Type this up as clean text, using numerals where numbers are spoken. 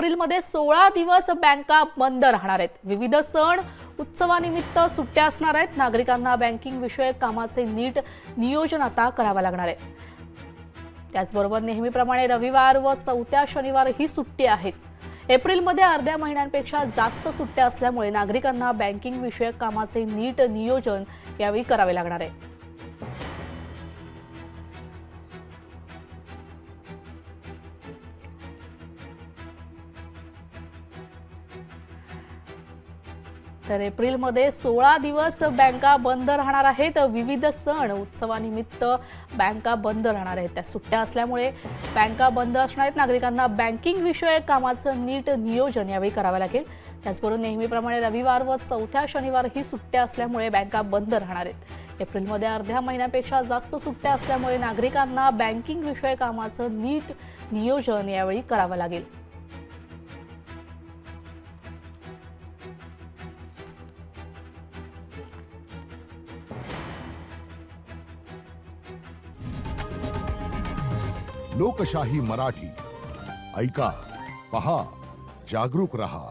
एप्रिलमध्ये 16 दिवस बँका बंद राहणार आहेत। विविध सण उत्सवानिमित्त सुट्ट्या असणार आहेत। नागरिकांना बँकिंग विषयक कामाचे नीट नियोजन आता करावे लागणार आहे। त्याचबरोबर नेहमीप्रमाणे रविवार व चौथ्या शनिवार ही सुट्टी आहेत। एप्रिलमध्ये अर्ध्या महिन्यांपेक्षा जास्त सुट्ट्या असल्यामुळे नागरिकांना बँकिंग विषयक कामाचे नीट नियोजन यावेळी करावे लागणार आहे। तर एप्रिलमध्ये 16 दिवस बँका बंद राहणार आहेत। विविध सण उत्सवानिमित्त बँका बंद राहणार आहेत। त्या सुट्ट्या असल्यामुळे बँका बंद असणार आहेत। नागरिकांना बँकिंग विषयक कामाचं नीट नियोजन यावेळी करावे लागेल। त्याचबरोबर नेहमीप्रमाणे रविवार व चौथ्या शनिवार ही सुट्ट्या असल्यामुळे बँका बंद राहणार आहेत। एप्रिलमध्ये अर्ध्या महिन्यापेक्षा जास्त सुट्ट्या असल्यामुळे नागरिकांना बँकिंग विषयक कामाचं नीट नियोजन यावेळी करावे लागेल। लोकशाही मराठी ऐका, पहा, जागरूक रहा।